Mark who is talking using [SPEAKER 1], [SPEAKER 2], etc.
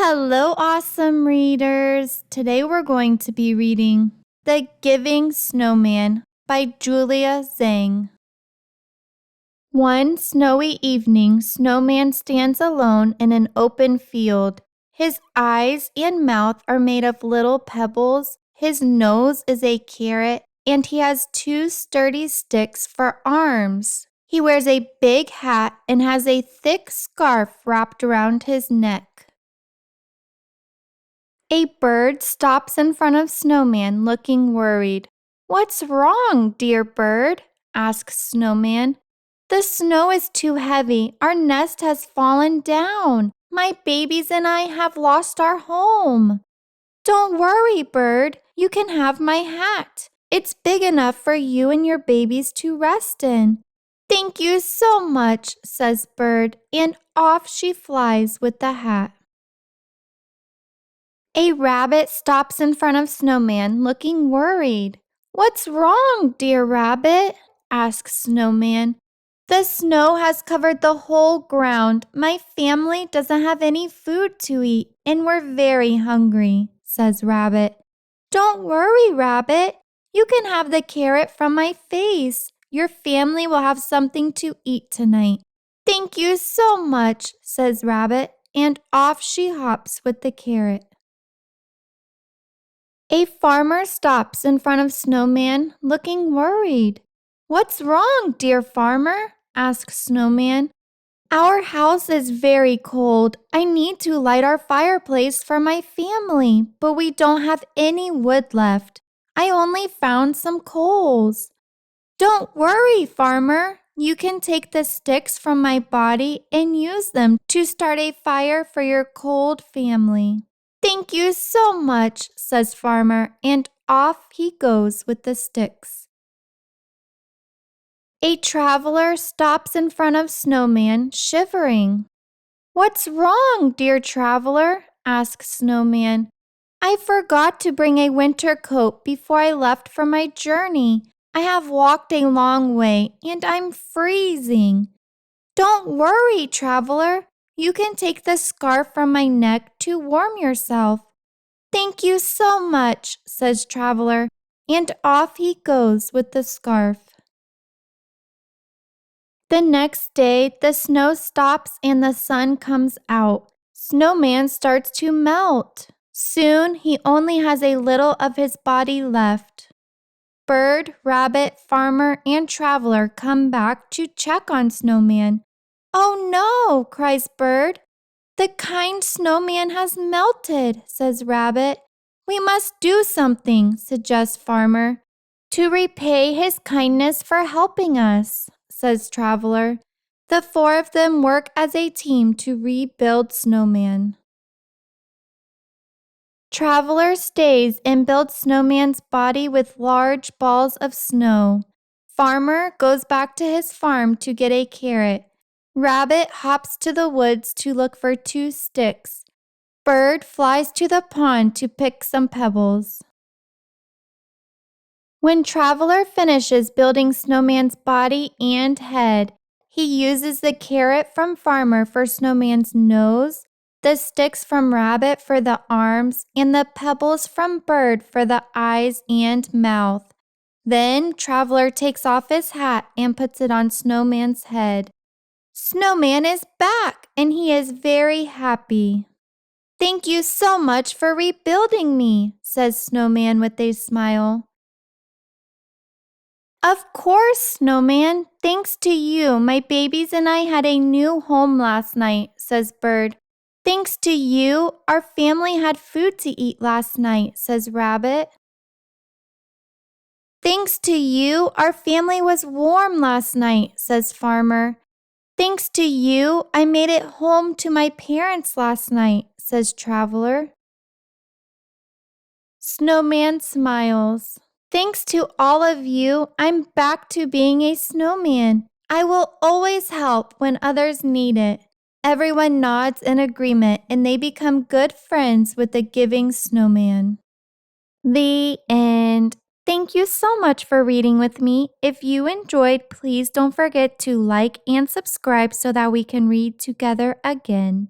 [SPEAKER 1] Hello, awesome readers! Today we're going to be reading The Giving Snowman by Julia Zheng. One snowy evening, Snowman stands alone in an open field. His eyes and mouth are made of little pebbles, his nose is a carrot, and he has two sturdy sticks for arms. He wears a big hat and has a thick scarf wrapped around his neck. A bird stops in front of Snowman looking worried. "What's wrong, dear bird?" asks Snowman. "The snow is too heavy. Our nest has fallen down. My babies and I have lost our home." "Don't worry, bird. You can have my hat. It's big enough for you and your babies to rest in." "Thank you so much," says Bird, and off she flies with the hat. A rabbit stops in front of Snowman looking worried. "What's wrong, dear rabbit?" asks Snowman. "The snow has covered the whole ground. My family doesn't have any food to eat, and we're very hungry," says Rabbit. "Don't worry, Rabbit. You can have the carrot from my face. Your family will have something to eat tonight." "Thank you so much," says Rabbit, and off she hops with the carrot. A farmer stops in front of Snowman looking worried. "What's wrong, dear farmer?" asks Snowman. "Our house is very cold. I need to light our fireplace for my family, but we don't have any wood left. I only found some coals." "Don't worry, farmer. You can take the sticks from my body and use them to start a fire for your cold family." "Thank you so much," says Farmer, and off he goes with the sticks. A traveler stops in front of Snowman, shivering. "What's wrong, dear traveler?" asks Snowman. "I forgot to bring a winter coat before I left for my journey. I have walked a long way, and I'm freezing." "Don't worry, traveler. You can take the scarf from my neck to warm yourself." "Thank you so much," says Traveler, and off he goes with the scarf. The next day, the snow stops and the sun comes out. Snowman starts to melt. Soon, he only has a little of his body left. Bird, Rabbit, Farmer, and Traveler come back to check on Snowman. "Oh no," cries Bird. "The kind snowman has melted," says Rabbit. "We must do something," suggests Farmer. "To repay his kindness for helping us," says Traveler. The four of them work as a team to rebuild Snowman. Traveler stays and builds Snowman's body with large balls of snow. Farmer goes back to his farm to get a carrot. Rabbit hops to the woods to look for two sticks. Bird flies to the pond to pick some pebbles. When Traveler finishes building Snowman's body and head, he uses the carrot from Farmer for Snowman's nose, the sticks from Rabbit for the arms, and the pebbles from Bird for the eyes and mouth. Then Traveler takes off his hat and puts it on Snowman's head. Snowman is back, and he is very happy. "Thank you so much for rebuilding me," says Snowman with a smile. "Of course, Snowman. Thanks to you, my babies and I had a new home last night," says Bird. "Thanks to you, our family had food to eat last night," says Rabbit. "Thanks to you, our family was warm last night," says Farmer. "Thanks to you, I made it home to my parents last night," says Traveler. Snowman smiles. "Thanks to all of you, I'm back to being a snowman. I will always help when others need it." Everyone nods in agreement and they become good friends with the Giving Snowman. The end. Thank you so much for reading with me. If you enjoyed, please don't forget to like and subscribe so that we can read together again.